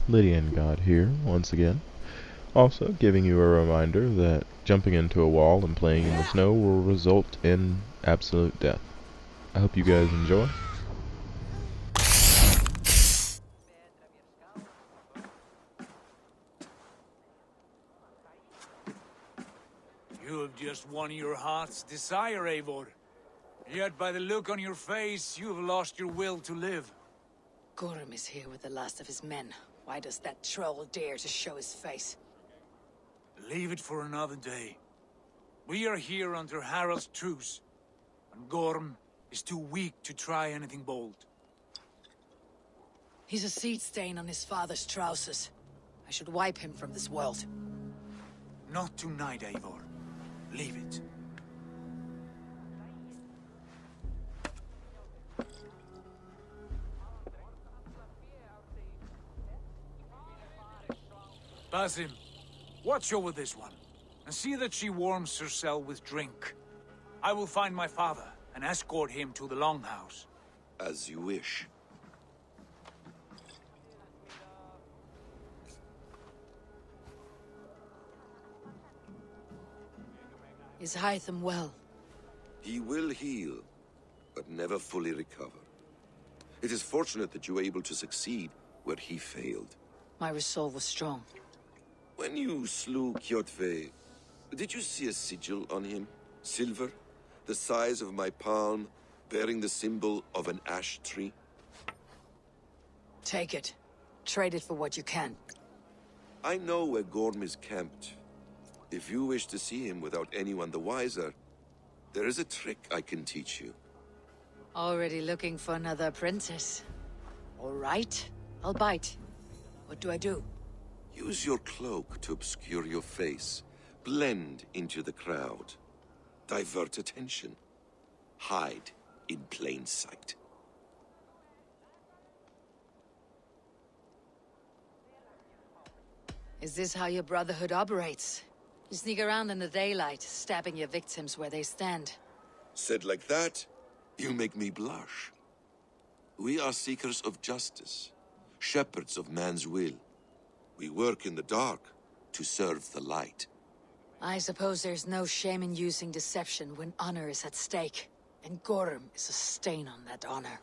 Lydian God here, once again. Also, giving you a reminder that jumping into a wall and playing in the snow will result in absolute death. I hope you guys enjoy. You have just won your heart's desire, Eivor. Yet by the look on your face, you have lost your will to live. Gorm is here with the last of his men. Why does that troll dare to show his face? Leave it for another day. We are here under Harald's truce, and Gorm is too weak to try anything bold. He's a seed stain on his father's trousers. I should wipe him from this world. Not tonight, Eivor. Leave it. Basim, watch over this one, and see that she warms herself with drink. I will find my father and escort him to the Longhouse. As you wish. Is Hytham well? He will heal, but never fully recover. It is fortunate that you were able to succeed where he failed. My resolve was strong. When you slew Kjotve, did you see a sigil on him? Silver, the size of my palm, bearing the symbol of an ash tree? Take it. Trade it for what you can. I know where Gorm is camped. If you wish to see him without anyone the wiser, there is a trick I can teach you. Already looking for another apprentice. All right, I'll bite. What do I do? Use your cloak to obscure your face. Blend into the crowd. Divert attention. Hide in plain sight. Is this how your Brotherhood operates? You sneak around in the daylight, stabbing your victims where they stand. Said like that, you make me blush. We are seekers of justice, shepherds of man's will. We work in the dark to serve the light. I suppose there's no shame in using deception when honor is at stake. And Gorm is a stain on that honor.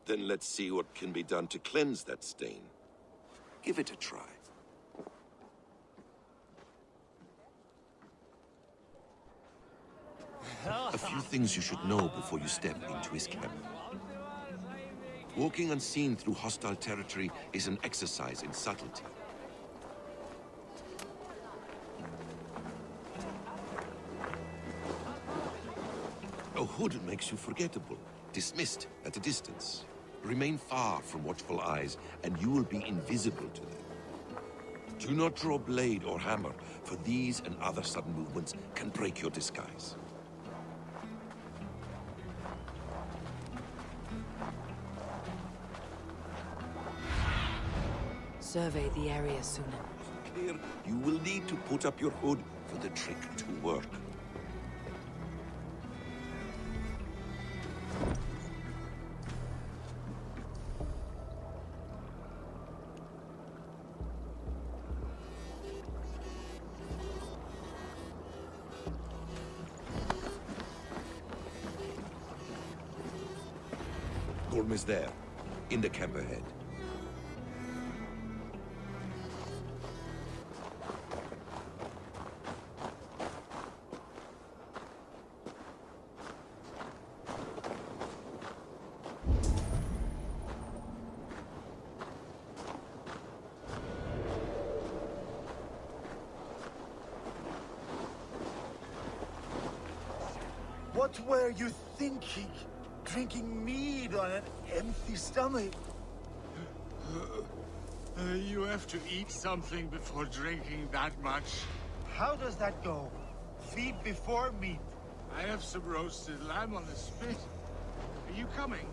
Then let's see what can be done to cleanse that stain. Give it a try. A few things you should know before you step into his camp. Walking unseen through hostile territory is an exercise in subtlety. A hood makes you forgettable, dismissed at a distance. Remain far from watchful eyes, and you will be invisible to them. Do not draw blade or hammer, for these and other sudden movements can break your disguise. Survey the area sooner. Clear, you will need to put up your hood for the trick to work. Gorm is there, in the camp ahead. What were you thinking? Drinking mead on an empty stomach? You have to eat something before drinking that much. How does that go? Feed before meat. I have some roasted lamb on the spit. Are you coming?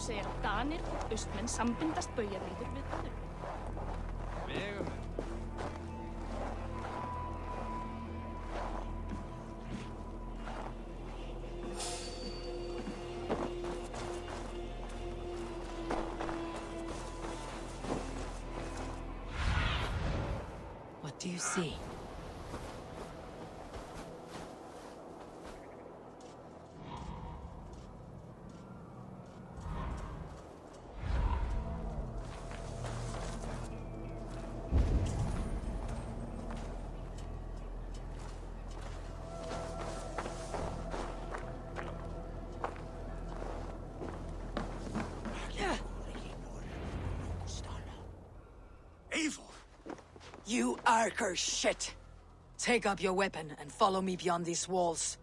segja Danir og Austmenn sambindast baujarlíður við öðru. What do you see? You Arker shit! Take up your weapon and follow me beyond these walls.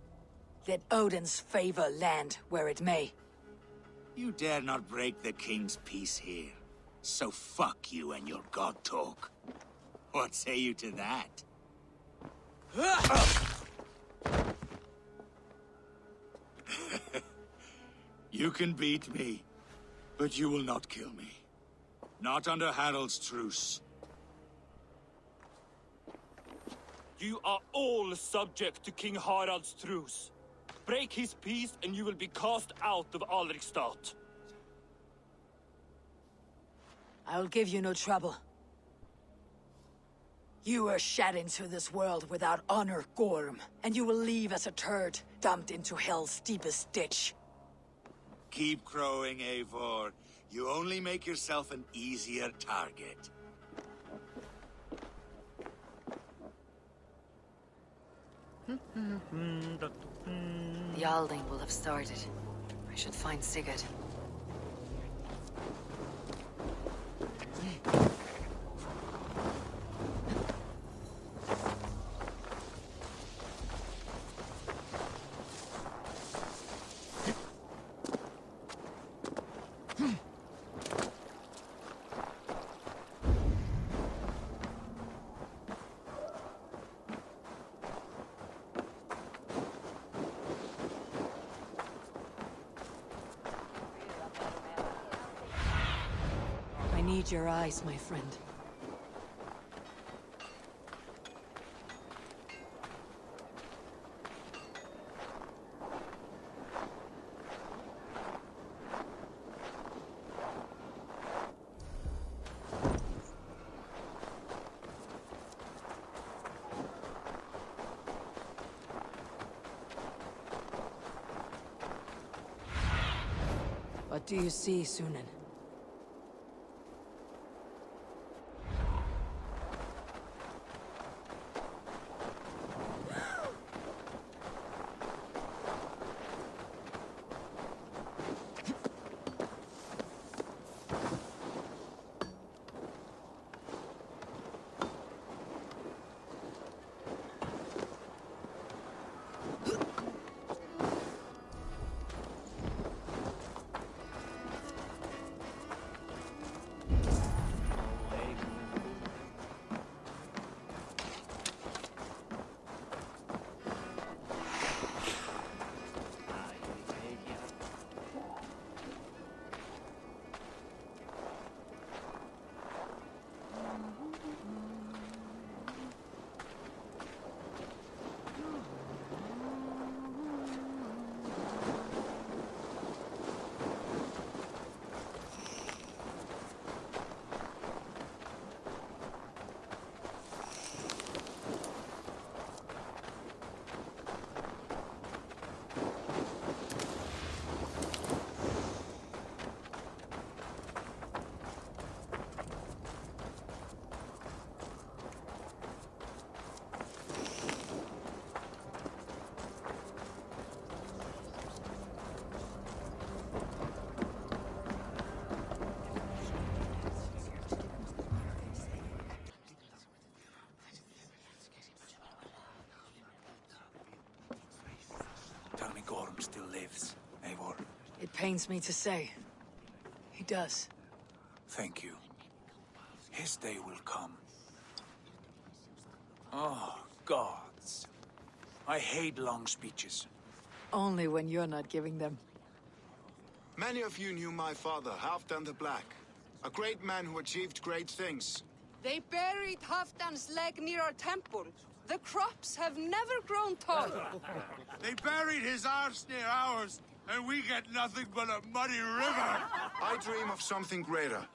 Let Odin's favor land where it may. You dare not break the king's peace here. So fuck you and your god talk. What say you to that? You can beat me, but you will not kill me. Not under Harald's truce. You are all subject to King Harald's truce. Break his peace and you will be cast out of Alrikstad. I'll give you no trouble. You were shed into this world without honor, Gorm, and you will leave as a turd, dumped into hell's deepest ditch. Keep crowing, Eivor. You only make yourself an easier target. The Alding will have started. I should find Sigurd. I need your eyes, my friend. What do you see, Sunan? Tell me Gorm still lives, Eivor. It pains me to say. He does. Thank you. His day will come. Oh, gods. I hate long speeches. Only when you're not giving them. Many of you knew my father, Halfdan the Black. A great man who achieved great things. They buried Halfdan's leg near our temple. The crops have never grown tall. They buried his arse near ours, and we get nothing but a muddy river. I dream of something greater.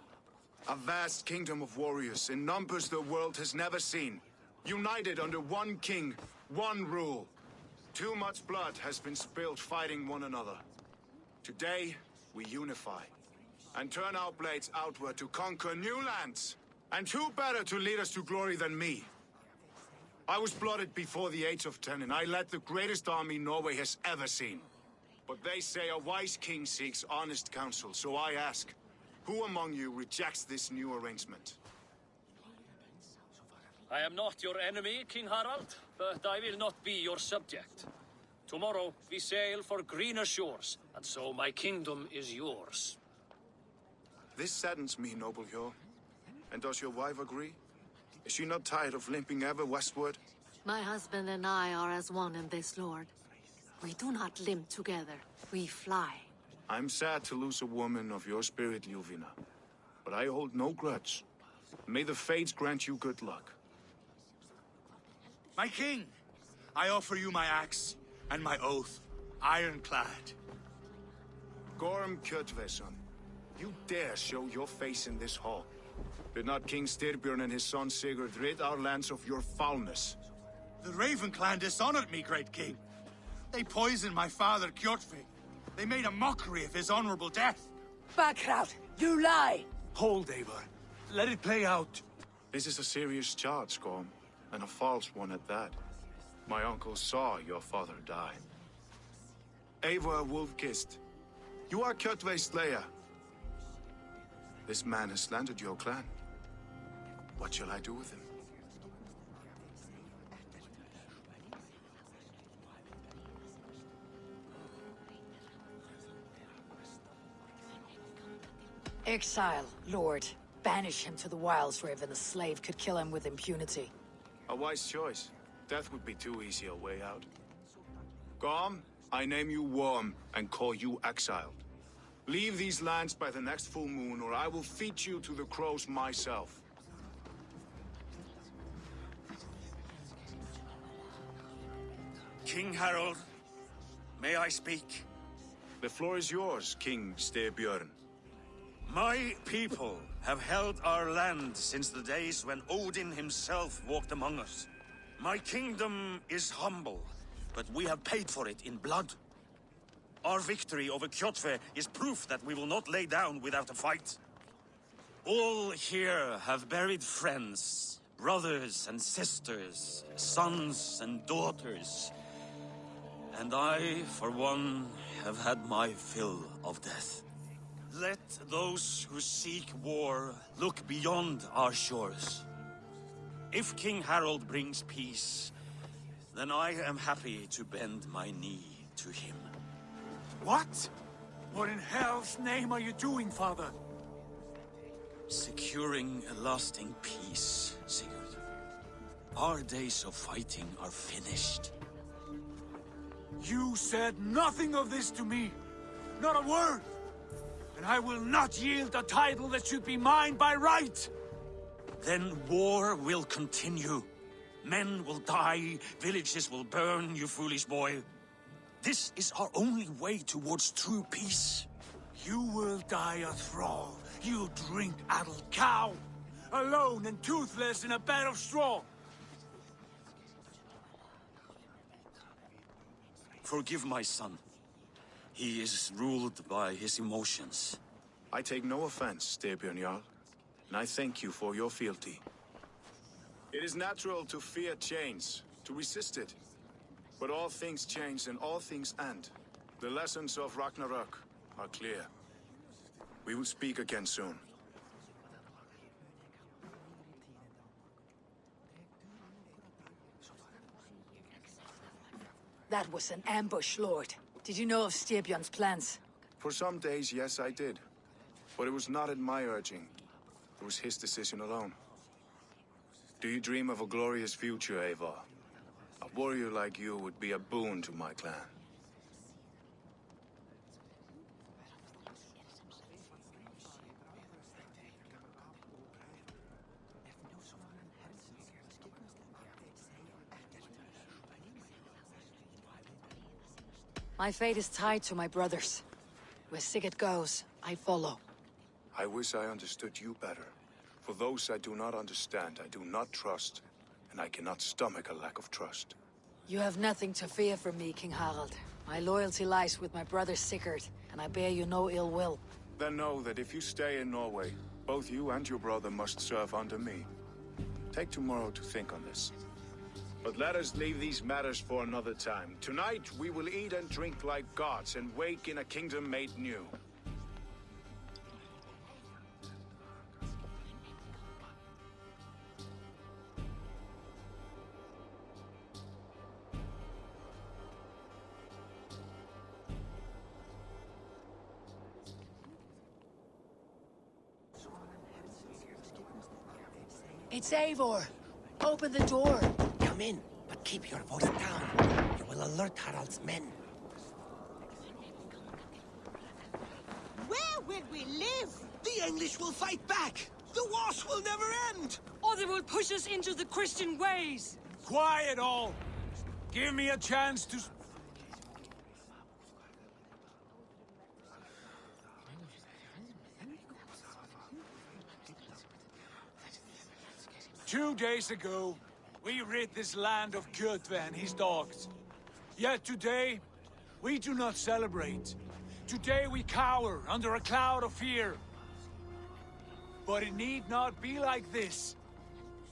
A vast kingdom of warriors in numbers the world has never seen. United under one king, one rule. Too much blood has been spilled fighting one another. Today, we unify and turn our blades outward to conquer new lands. And who better to lead us to glory than me? I was blooded before the age of 10, and I led the greatest army Norway has ever seen. But they say a wise king seeks honest counsel, so I ask, who among you rejects this new arrangement? I am not your enemy, King Harald, but I will not be your subject. Tomorrow we sail for greener shores, and so my kingdom is yours. This saddens me, noble Hjor. And does your wife agree? Is she not tired of limping ever westward? My husband and I are as one in this, Lord. We do not limp together. We fly. I'm sad to lose a woman of your spirit, Ljuvina. But I hold no grudge. May the fates grant you good luck. My king, I offer you my axe and my oath, ironclad. Gorm Kjotveson, you dare show your face in this hall. Did not King Styrbjörn and his son Sigurd rid our lands of your foulness? The Raven clan dishonored me, great king. They poisoned my father, Kjotve. They made a mockery of his honorable death. Backrout, you lie! Hold, Eivor. Let it play out. This is a serious charge, Gorm, and a false one at that. My uncle saw your father die. Eivor Wolf-Kissed, you are Kjotve's slayer. This man has slandered your clan. What shall I do with him? Exile, Lord. Banish him to the wilds where even a slave could kill him with impunity. A wise choice. Death would be too easy a way out. Gorm, I name you Worm and call you exiled. Leave these lands by the next full moon, or I will feed you to the crows myself. King Harold, may I speak? The floor is yours, King Styrbjörn. My people have held our land since the days when Odin himself walked among us. My kingdom is humble, but we have paid for it in blood. Our victory over Kjotve is proof that we will not lay down without a fight. All here have buried friends, brothers and sisters, sons and daughters. And I, for one, have had my fill of death. Let those who seek war look beyond our shores. If King Harold brings peace, then I am happy to bend my knee to him. What? What in hell's name are you doing, father? Securing a lasting peace, Sigurd. Our days of fighting are finished. You said nothing of this to me. Not a word. And I will not yield a title that should be mine by right. Then war will continue. Men will die, villages will burn, you foolish boy. This is our only way towards true peace. You will die a thrall. You'll drink addled cow. Alone and toothless in a bed of straw. Forgive my son. He is ruled by his emotions. I take no offense, Styrbjörn Jarl, and I thank you for your fealty. It is natural to fear change, to resist it. But all things change and all things end. The lessons of Ragnarok are clear. We will speak again soon. That was an ambush, Lord. Did you know of Styrbjörn's plans? For some days, yes, I did. But it was not at my urging. It was his decision alone. Do you dream of a glorious future, Eivor? A warrior like you would be a boon to my clan. My fate is tied to my brothers. Where Sigurd goes, I follow. I wish I understood you better. For those I do not understand, I do not trust, and I cannot stomach a lack of trust. You have nothing to fear from me, King Harald. My loyalty lies with my brother Sigurd, and I bear you no ill will. Then know that if you stay in Norway, both you and your brother must serve under me. Take tomorrow to think on this. But let us leave these matters for another time. Tonight, we will eat and drink like gods and wake in a kingdom made new. It's Eivor! Open the door! Come in, but keep your voice down. You will alert Harald's men. Where will we live? The English will fight back! The wars will never end! Or they will push us into the Christian ways! Quiet all! Give me a chance to... 2 days ago, we rid this land of Kjotve and his dogs. Yet today, we do not celebrate. Today we cower under a cloud of fear. But it need not be like this.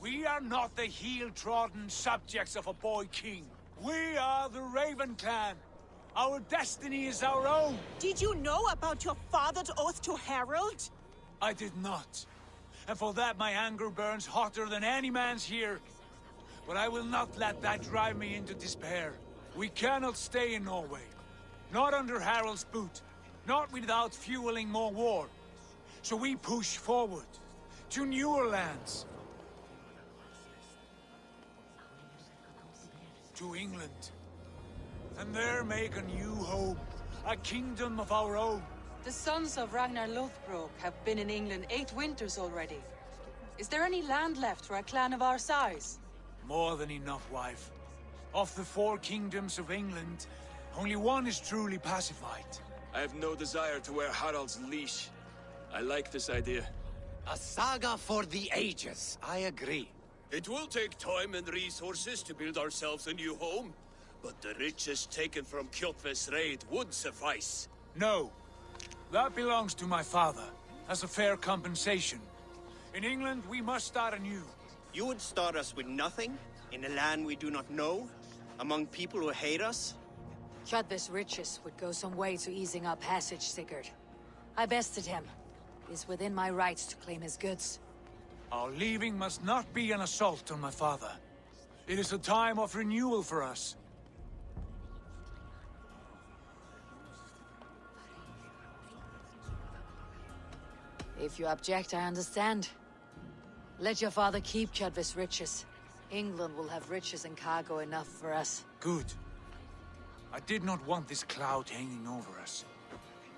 We are not the heel-trodden subjects of a boy king. We are the Raven clan. Our destiny is our own. Did you know about your father's oath to Harald? I did not. And for that my anger burns hotter than any man's here. But I will not let that drive me into despair. We cannot stay in Norway. Not under Harald's boot. Not without fueling more war. So we push forward. To newer lands. To England. And there make a new home. A kingdom of our own. The sons of Ragnar Lothbrok have been in England 8 winters already. Is there any land left for a clan of our size? More than enough, wife. Of the 4 kingdoms of England, only one is truly pacified. I have no desire to wear Harald's leash. I like this idea. A saga for the ages, I agree. It will take time and resources to build ourselves a new home, but the riches taken from Kjotve's raid would suffice. No. That belongs to my father, as a fair compensation. In England, we must start anew. You would start us with nothing? In a land we do not know? Among people who hate us? Kjotve's riches would go some way to easing our passage, Sigurd. I bested him. It is within my rights to claim his goods. Our leaving must not be an assault on my father. It is a time of renewal for us. If you object, I understand. Let your father keep Kjotve's riches. England will have riches and cargo enough for us. Good. I did not want this cloud hanging over us.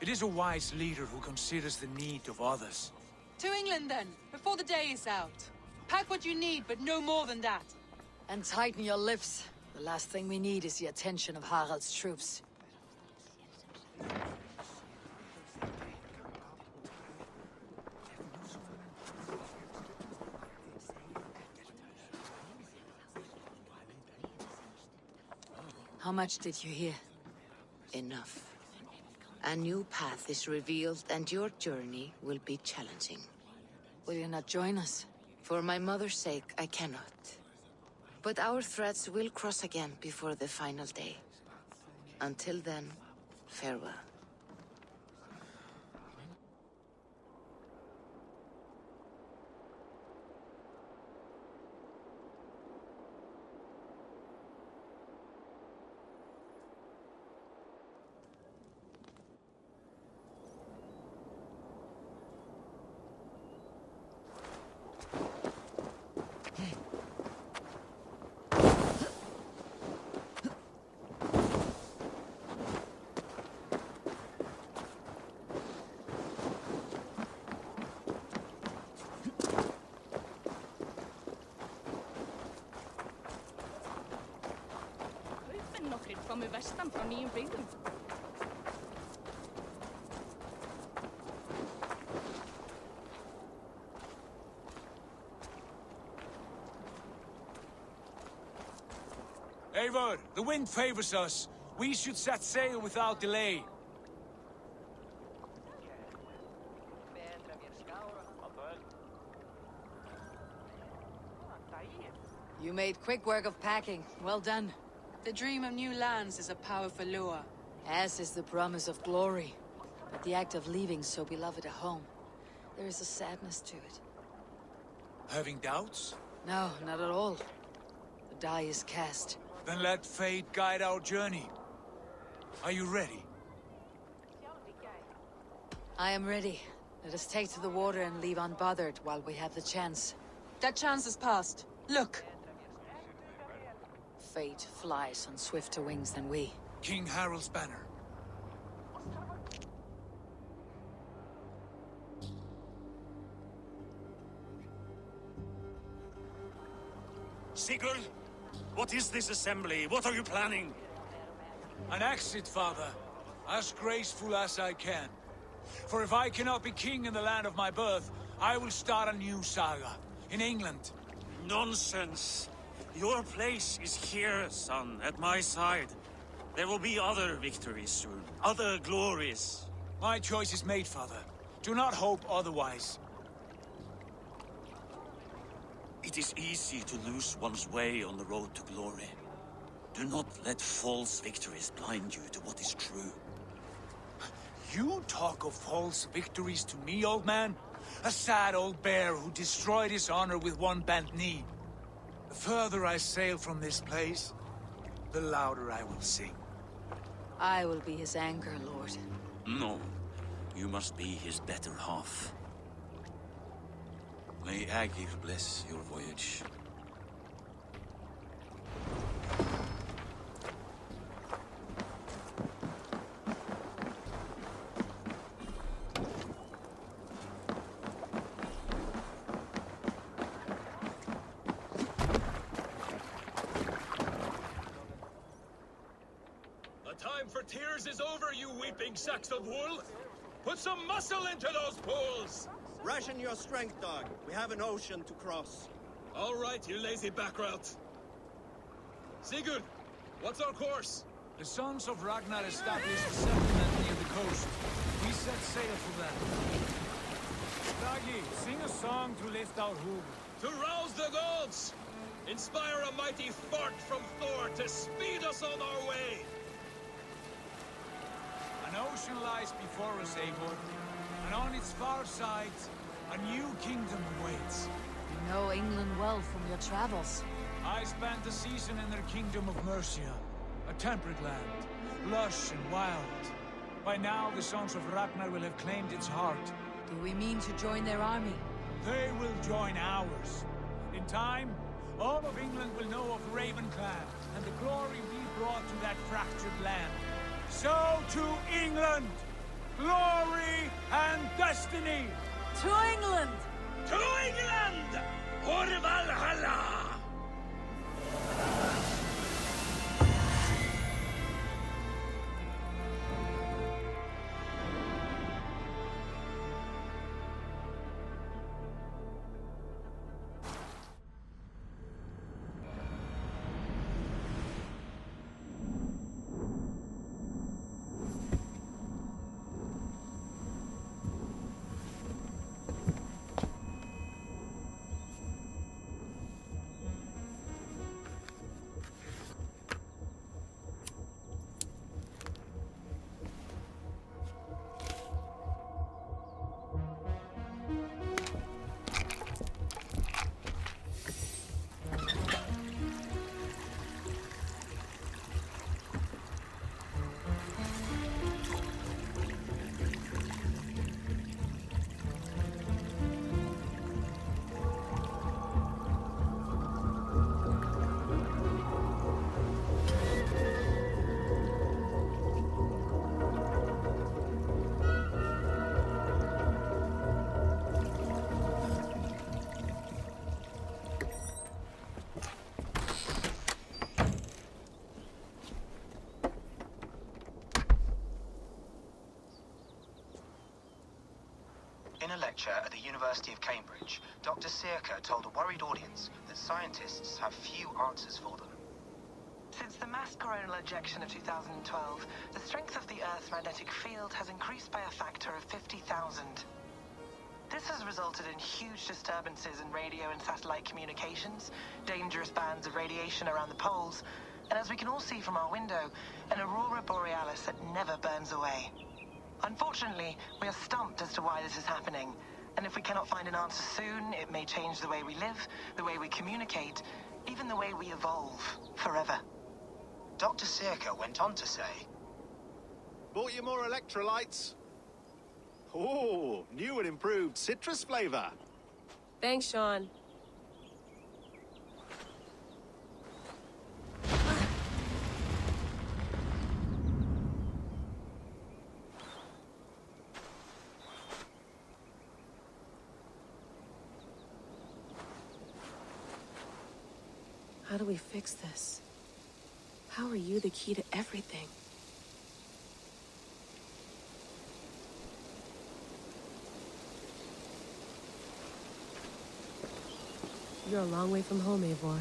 It is a wise leader who considers the need of others. To England then, before the day is out. Pack what you need, but no more than that. And tighten your lips. The last thing we need is the attention of Harald's troops. How much did you hear? Enough. A new path is revealed, and your journey will be challenging. Will you not join us? For my mother's sake, I cannot. But our threads will cross again before the final day. Until then, farewell. Nokkrir komu vestan frá nýjum byggðum. Eivor, the wind favors us. We should set sail without delay. You made quick work of packing. Well done. The dream of new lands is a powerful lure. As is the promise of glory. But the act of leaving so beloved a home, there is a sadness to it. Having doubts? No, not at all. The die is cast. Then let fate guide our journey. Are you ready? I am ready. Let us take to the water and leave unbothered while we have the chance. That chance is past. Look! Fate flies on swifter wings than we. King Harald's banner. Sigurd, what is this assembly? What are you planning? An exit, father. As graceful as I can. For if I cannot be king in the land of my birth, I will start a new saga. In England. Nonsense. Your place is here, son, at my side. There will be other victories soon. Other glories. My choice is made, father. Do not hope otherwise. It is easy to lose one's way on the road to glory. Do not let false victories blind you to what is true. You talk of false victories to me, old man? A sad old bear who destroyed his honor with one bent knee. The further I sail from this place, the louder I will sing. I will be his anchor, Lord. No, you must be his better half. May Agir bless your voyage. The time for tears is over, you weeping sacks of wool! Put some muscle into those pools! Ration your strength, dog. We have an ocean to cross. All right, you lazy backrout. Sigurd, what's our course? The sons of Ragnar established a settlement near the coast. We set sail for them. Bragi, sing a song to lift our hoof. To rouse the gods! Inspire a mighty fart from Thor to speed us on our way! An ocean lies before us, Eivor. And on its far sides, a new kingdom awaits. You know England well from your travels. I spent a season in their kingdom of Mercia. A temperate land, lush and wild. By now, the sons of Ragnar will have claimed its heart. Do we mean to join their army? They will join ours. In time, all of England will know of Ravenclan and the glory we brought to that fractured land. So to England! Glory and destiny! To England! To England! For Valhalla! In a lecture at the University of Cambridge, Dr. Sirka told a worried audience that scientists have few answers for them. Since the mass coronal ejection of 2012, the strength of the Earth's magnetic field has increased by a factor of 50,000. This has resulted in huge disturbances in radio and satellite communications, dangerous bands of radiation around the poles, and as we can all see from our window, an aurora borealis that never burns away. Unfortunately, we are stumped as to why this is happening, and if we cannot find an answer soon, it may change the way we live, the way we communicate, even the way we evolve, forever. Dr. Circa went on to say... Bought you more electrolytes? Oh, new and improved citrus flavor. Thanks, Sean. How do we fix this? How are you the key to everything? You're a long way from home, Eivor.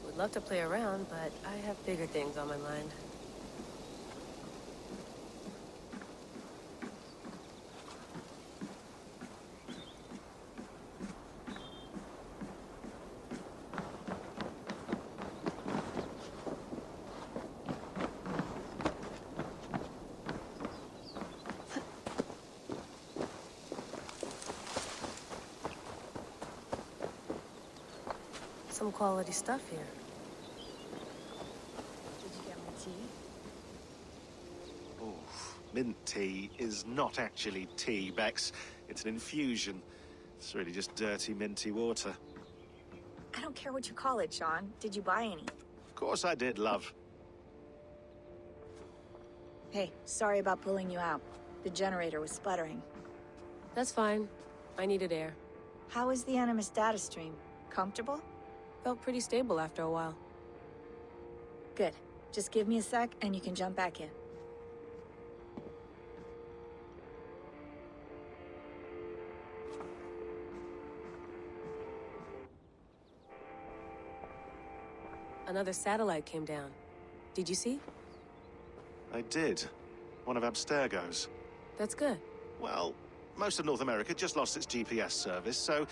Would love to play around, but I have bigger things on my mind. Some quality stuff here. Did you get my tea? Oh, mint tea is not actually tea, Bex. It's an infusion. It's really just dirty, minty water. I don't care what you call it, Sean. Did you buy any? Of course I did, love. Hey, sorry about pulling you out. The generator was sputtering. That's fine. I needed air. How is the Animus data stream? Comfortable? Felt pretty stable after a while. Good. Just give me a sec and you can jump back in. Another satellite came down. Did you see? I did. One of Abstergo's. That's good. Well, most of North America just lost its GPS service, so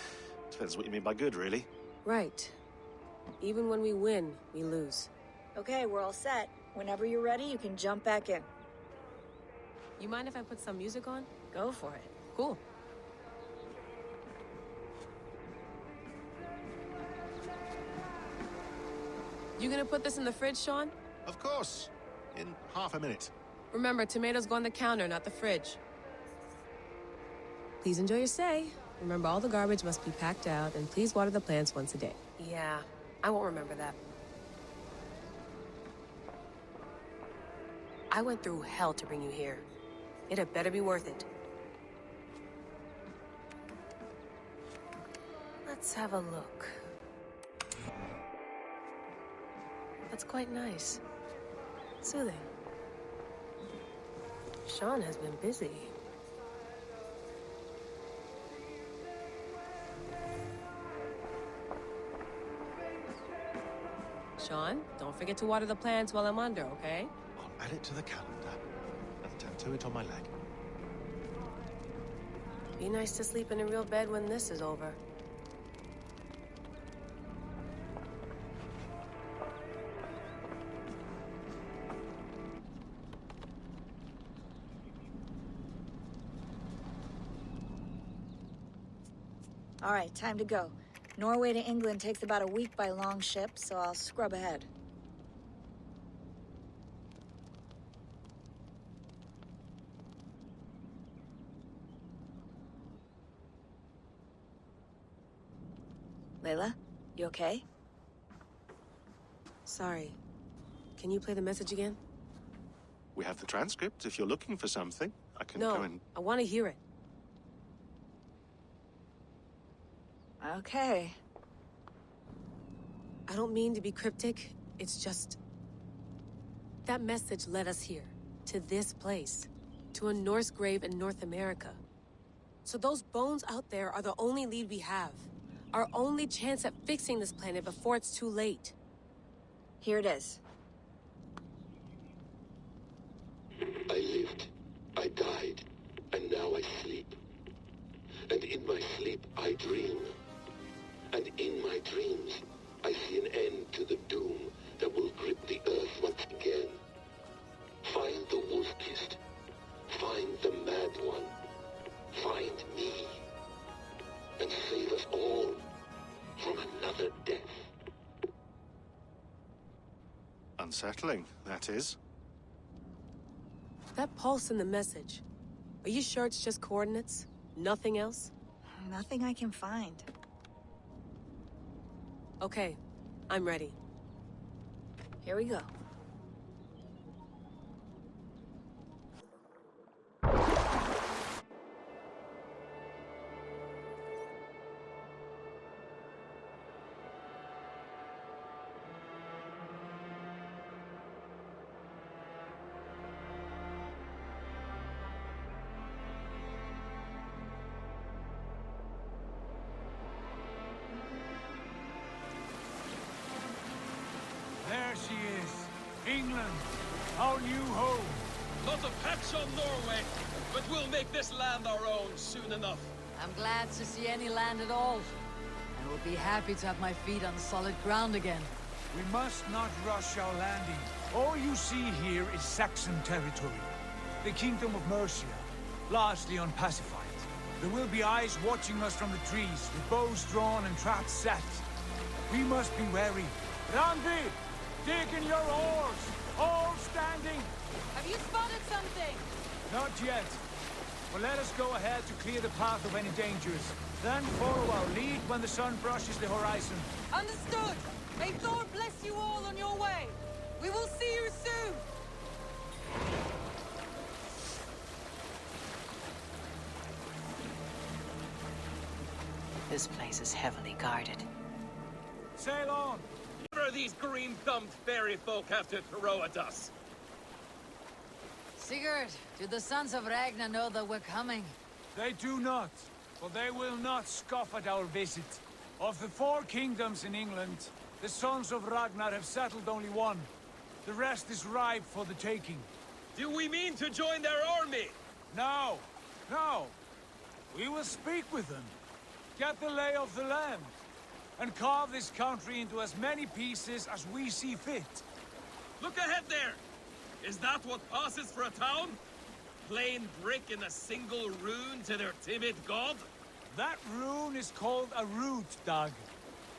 depends what you mean by good, really. Right. Even when we win, we lose. Okay, we're all set. Whenever you're ready, you can jump back in. You mind if I put some music on? Go for it. Cool. You gonna put this in the fridge, Sean? Of course. In half a minute. Remember, tomatoes go on the counter, not the fridge. Please enjoy your stay. Remember, all the garbage must be packed out, and please water the plants once a day. Yeah, I won't remember that. I went through hell to bring you here. It had better be worth it. Let's have a look. That's quite nice. Soothing. Sean has been busy. Sean, don't forget to water the plants while I'm under, okay? I'll add it to the calendar and tattoo it on my leg. Be nice to sleep in a real bed when this is over. All right, time to go. Norway to England takes about a week by long ship, so I'll scrub ahead. Layla, you okay? Sorry. Can you play the message again? We have the transcript if you're looking for something. I can No, go and... I want to hear it. Okay. I don't mean to be cryptic, it's just... that message led us here, to this place, to a Norse grave in North America. So those bones out there are the only lead we have. Our only chance at fixing this planet before it's too late. Here it is. I lived, I died, and now I sleep. And in my sleep I dream. And in my dreams I see an end to the doom that will grip the earth once again. Find the wolf-kissed. Find the mad one. Find me. And save us all from another death. Unsettling, that is. That pulse in the message. Are you sure it's just coordinates? Nothing else? Nothing I can find. Okay, I'm ready. Here we go. There she is. England, our new home. Not a patch on Norway, but we'll make this land our own soon enough. I'm glad to see any land at all. I will be happy to have my feet on solid ground again. We must not rush our landing. All you see here is Saxon territory. The Kingdom of Mercia, largely unpacified. There will be eyes watching us from the trees, with bows drawn and traps set. We must be wary. Randi! Dig in your oars! All standing! Have you spotted something? Not yet. But let us go ahead to clear the path of any dangers. Then follow our lead when the sun brushes the horizon. Understood! May Thor bless you all on your way! We will see you soon! This place is heavily guarded. Sail on! What are these green-thumbed fairy folk have to throw at us? Sigurd, do the sons of Ragnar know that we're coming? They do not, but they will not scoff at our visit. Of the 4 kingdoms in England, the sons of Ragnar have settled only one. The rest is ripe for the taking. Do we mean to join their army? No, no. We will speak with them, get the lay of the land, and carve this country into as many pieces as we see fit. Look ahead there! Is that what passes for a town? Plain brick in a single rune to their timid god? That rune is called a root, Dag.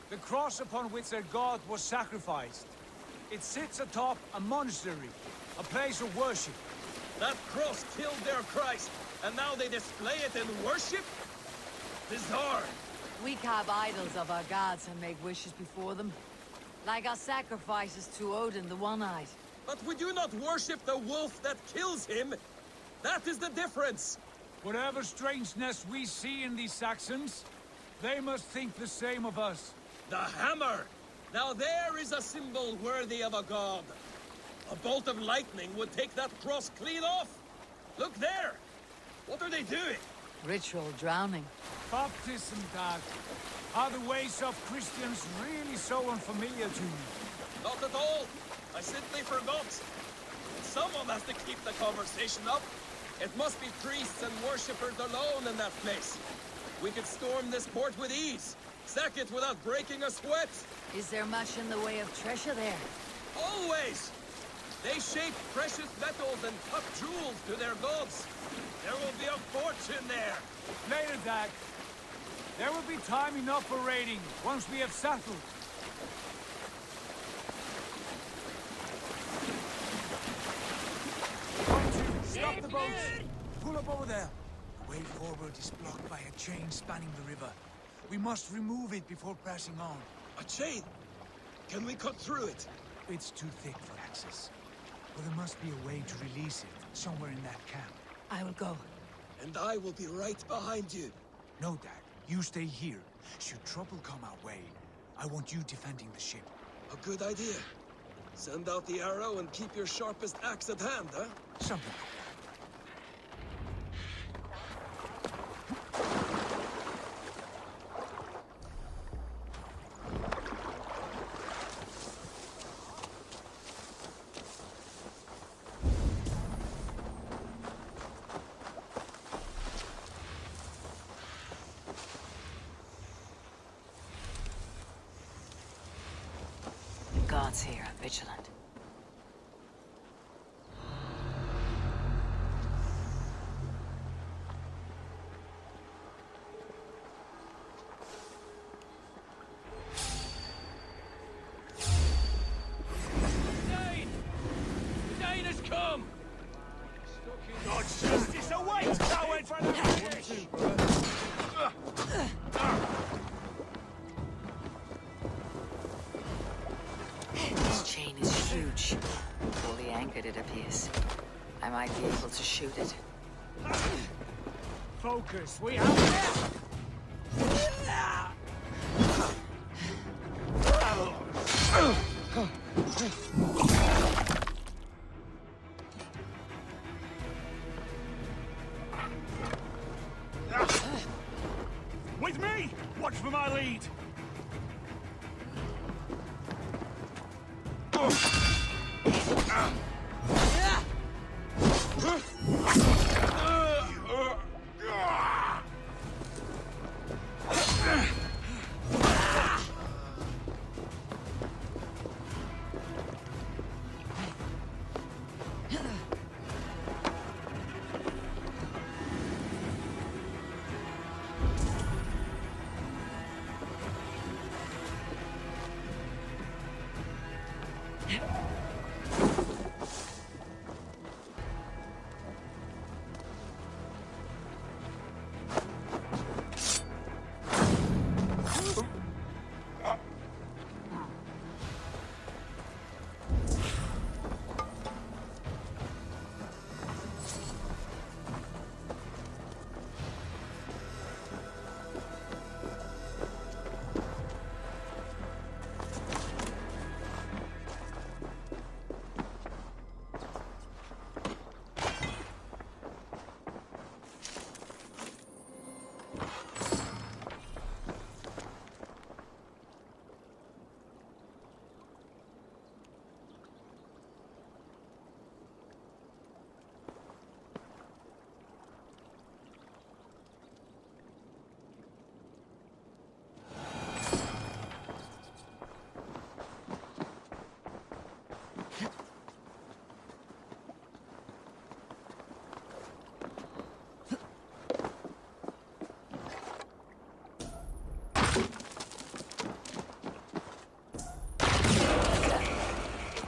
The cross upon which their god was sacrificed. It sits atop a monastery, a place of worship. That cross killed their Christ, and now they display it in worship? Bizarre. We carve idols of our gods and make wishes before them. Like our sacrifices to Odin the One-Eyed. But we do not worship the wolf that kills him. That is the difference. Whatever strangeness we see in these Saxons, they must think the same of us. The hammer! Now there is a symbol worthy of a god. A bolt of lightning would take that cross clean off. Look there! What are they doing? Ritual drowning. Baptism, Dag. Are the ways of Christians really so unfamiliar to you? Not at all. I simply forgot. Someone has to keep the conversation up. It must be priests and worshippers alone in that place. We could storm this port with ease. Sack it without breaking a sweat. Is there much in the way of treasure there? Always! They shape precious metals and cut jewels to their gods. There will be a fortune there. Later, Dag. There will be time enough for raiding once we have settled. Stop the boats! Pull up over there. The way forward is blocked by a chain spanning the river. We must remove it before pressing on. A chain? Can we cut through it? It's too thick for access. But there must be a way to release it, somewhere in that camp. I will go. And I will be right behind you. No, Dag. You stay here. Should trouble come our way, I want you defending the ship. A good idea. Send out the arrow and keep your sharpest axe at hand, huh? Something. Gods here are vigilant. Dane! Dane has come! God's justice awaits, coward! This chain is huge. Fully anchored, it appears. I might be able to shoot it. Focus, we have With me! Watch for my lead!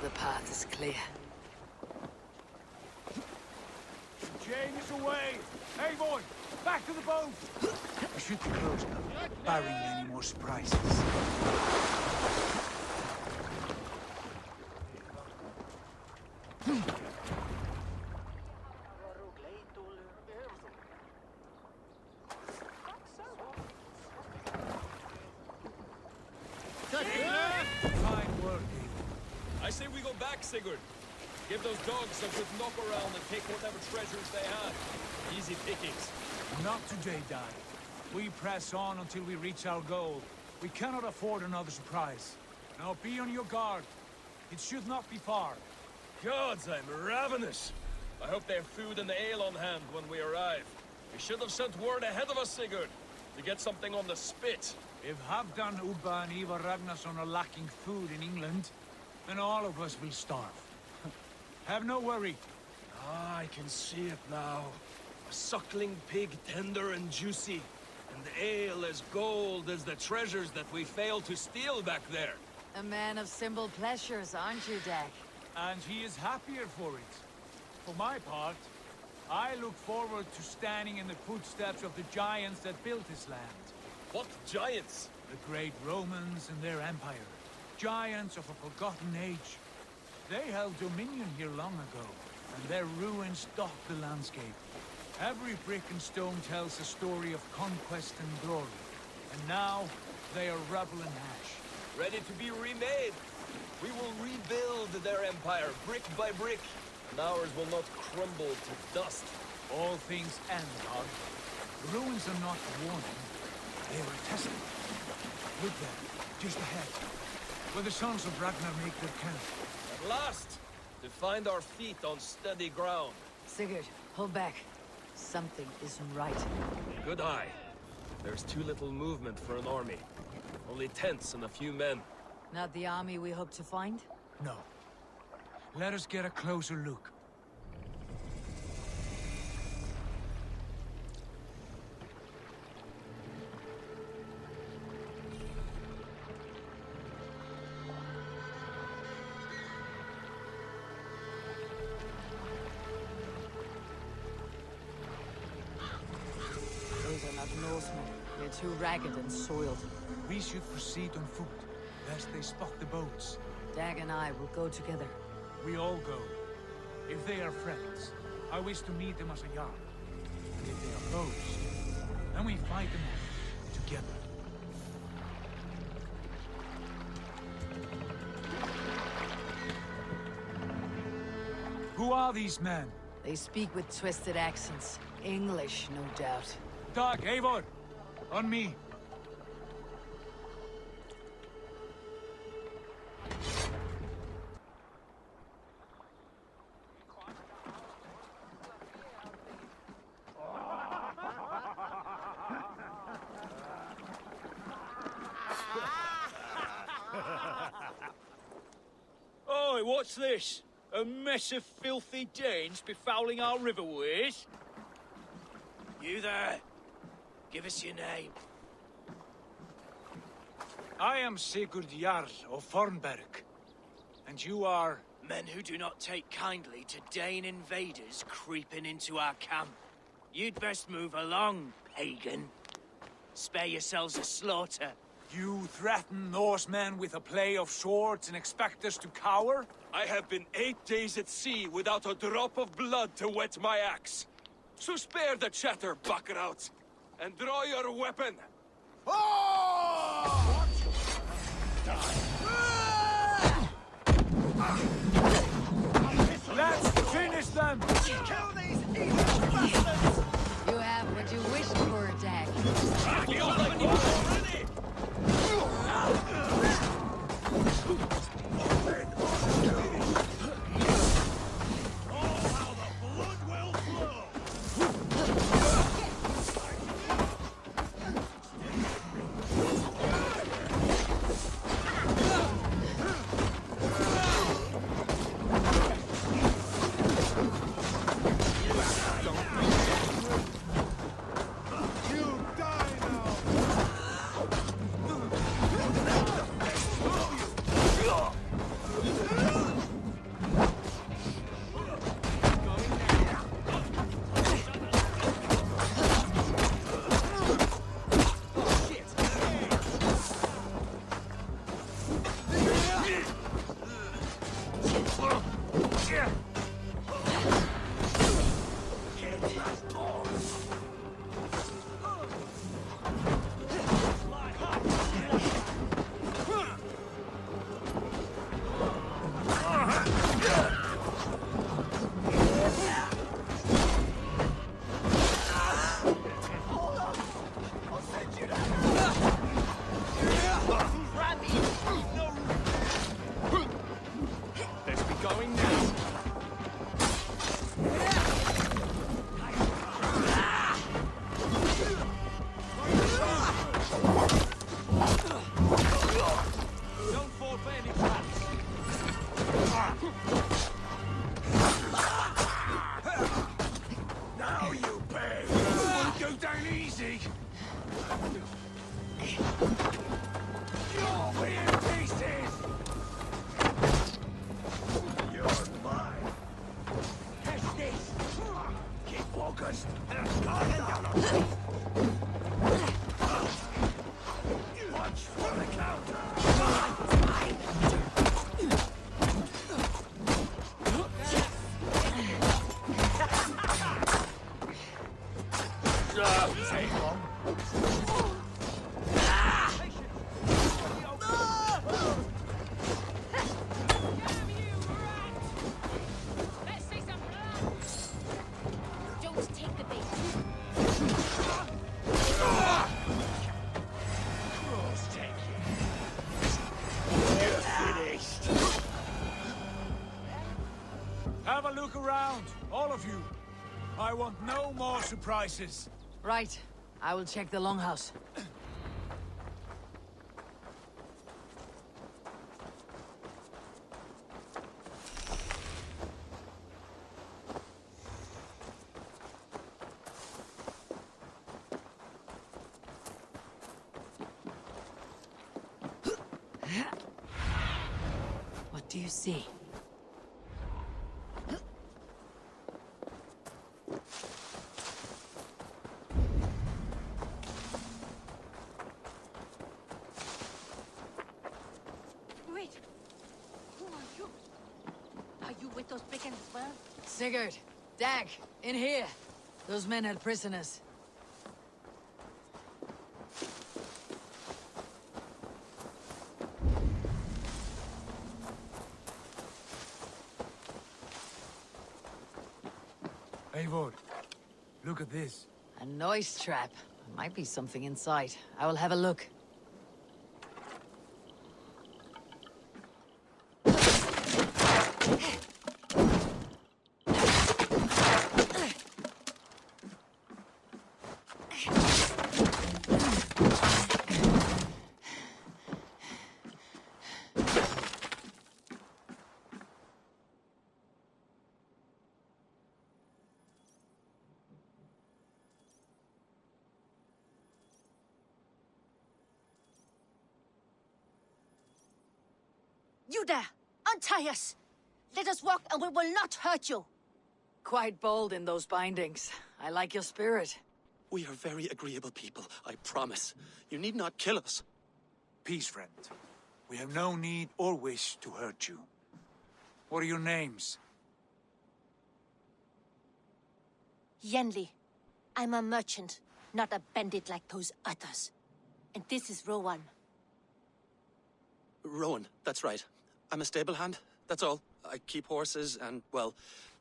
The path is clear. Jane is away! Hey, boy! Back to the boat! We should be close now, barring any more surprises. Fine work, I say we go back, Sigurd. Give those dogs a good knock around and take whatever treasures they have. Easy pickings. Not today, Dad. We press on until we reach our goal. We cannot afford another surprise. Now be on your guard. It should not be far. Gods, I'm ravenous. I hope they have food and ale on hand when we arrive. We should have sent word ahead of us, Sigurd, to get something on the spit. If Halfdan, Ubba and Ivar Ragnarsson are lacking food in England, then all of us will starve. Have no worry. Ah, I can see it now. A suckling pig, tender and juicy. And the ale as gold as the treasures that we failed to steal back there. A man of simple pleasures, aren't you, Dag? And he is happier for it. For my part, I look forward to standing in the footsteps of the giants that built this land. What giants? The great Romans and their empire. Giants of a forgotten age. They held dominion here long ago, and their ruins dot the landscape. Every brick and stone tells a story of conquest and glory. And now, they are rubble and ash. Ready to be remade. We will rebuild their empire brick by brick, and ours will not crumble to dust. All things end, Hog. The ruins are not warning. They are a testament. Look there, just ahead, where the sons of Ragnar make their camp. At last, to find our feet on steady ground. Sigurd, hold back. Something isn't right. Good eye. There's too little movement for an army. Only tents and a few men. Not the army we hope to find? No. Let us get a closer look. Those are not Norsemen. They're too ragged and soiled. We should proceed on foot, lest they spot the boats. Dag and I will go together. We all go. If they are friends, I wish to meet them as a Jarl. And if they are foes, then we fight them all together. Who are these men? They speak with twisted accents. English, no doubt. Dag, Eivor! On me! Oi, what's this? A mess of filthy Danes befouling our riverways? You there? Give us your name. I am Sigurd Jarl of Fornberg. And you are... Men who do not take kindly to Dane invaders creeping into our camp. You'd best move along, pagan. Spare yourselves a slaughter. You threaten Norsemen with a play of swords and expect us to cower? I have been 8 days at sea without a drop of blood to wet my axe. So spare the chatter, buckerouts, and draw your weapon. Let's finish them! Kill these evil bastards! You have what you wished for, Dag. Have a look around, all of you. I want no more surprises. Right. I will check the longhouse. What do you see? Wait! Who are you? Are you with those brigands as well? Sigurd! Dag! In here! Those men had prisoners. Eivor, look at this. A noise trap. Might be something inside. I will have a look. You there! Untie us! Let us walk and we will not hurt you! Quite bold in those bindings. I like your spirit. We are very agreeable people, I promise. You need not kill us. Peace, friend. We have no need or wish to hurt you. What are your names? Yenli. I'm a merchant, not a bandit like those others. And this is Rowan. Rowan, that's right. I'm a stable hand, that's all. I keep horses and, well,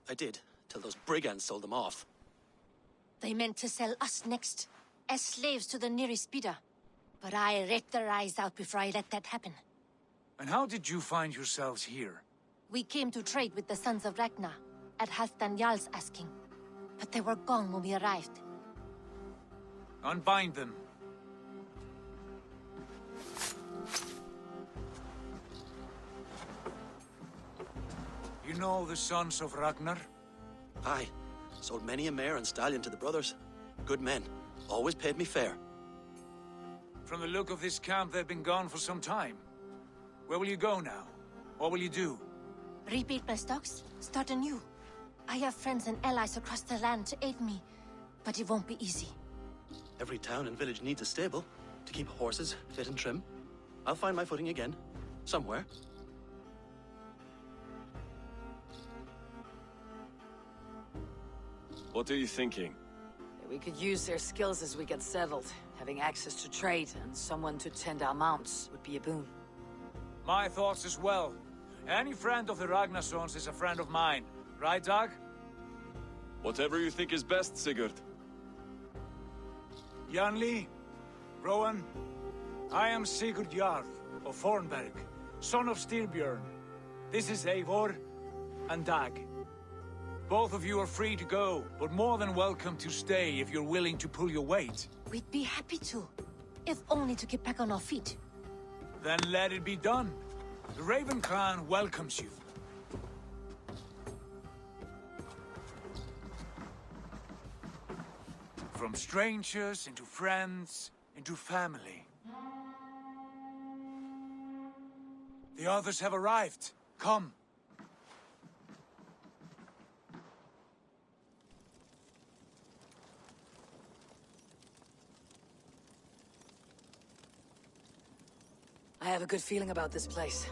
I did, till those brigands sold them off. They meant to sell us next, as slaves to the nearest speeder. But I raked their eyes out before I let that happen. And how did you find yourselves here? We came to trade with the Sons of Ragnar, at Halfdan Jarl's asking. But they were gone when we arrived. Unbind them. You know the Sons of Ragnar? Aye. Sold many a mare and stallion to the brothers. Good men. Always paid me fair. From the look of this camp, they've been gone for some time. Where will you go now? What will you do? Rebuild my stocks, start anew. I have friends and allies across the land to aid me, but it won't be easy. Every town and village needs a stable to keep horses fit and trim. I'll find my footing again. Somewhere. What are you thinking? We could use their skills as we get settled. Having access to trade and someone to tend our mounts would be a boon. My thoughts as well. Any friend of the Ragnarsons is a friend of mine. Right, Dag? Whatever you think is best, Sigurd. Janli, Rowan, I am Sigurd Jarl of Fornberg, son of Styrbjörn. This is Eivor and Dag. Both of you are free to go, but more than welcome to stay if you're willing to pull your weight. We'd be happy to, if only to get back on our feet. Then let it be done. The Raven clan welcomes you. From strangers into friends, into family. The others have arrived. Come. I have a good feeling about this place.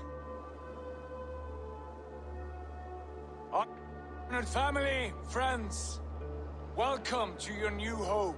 Honored family, friends, welcome to your new home.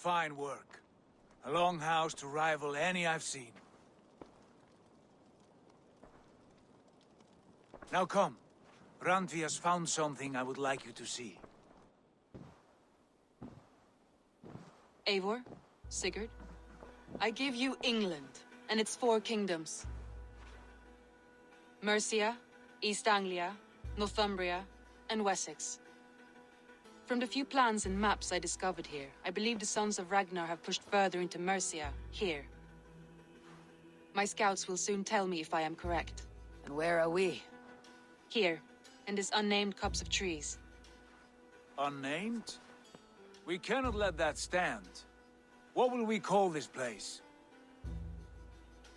fine work. A longhouse to rival any I've seen. Now come. Randvi has found something I would like you to see. Eivor, Sigurd, I give you England and its 4 kingdoms. Mercia, East Anglia, Northumbria, and Wessex. From the few plans and maps I discovered here, I believe the Sons of Ragnar have pushed further into Mercia, here. My scouts will soon tell me if I am correct. And where are we? Here, in this unnamed copse of trees. Unnamed? We cannot let that stand. What will we call this place?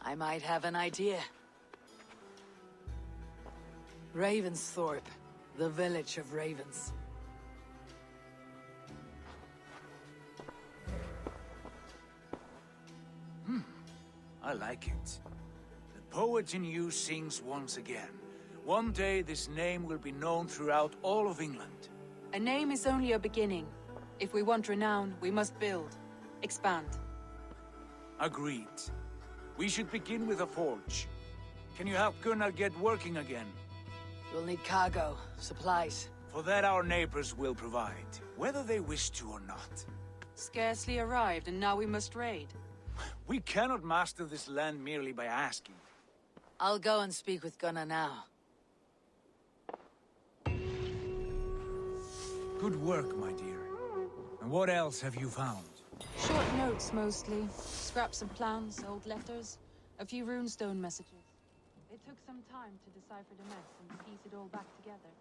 I might have an idea. Ravensthorpe, the village of ravens. I like it. The poet in you sings once again. One day this name will be known throughout all of England. A name is only a beginning. If we want renown, we must build. Expand. Agreed. We should begin with a forge. Can you help Gunnar get working again? We'll need cargo, supplies. For that our neighbors will provide, whether they wish to or not. Scarcely arrived, and now we must raid. We cannot master this land merely by asking. I'll go and speak with Gunnar now. Good work, my dear. And what else have you found? Short notes, mostly. Scraps of plans, old letters, a few runestone messages. It took some time to decipher the mess and piece it all back together.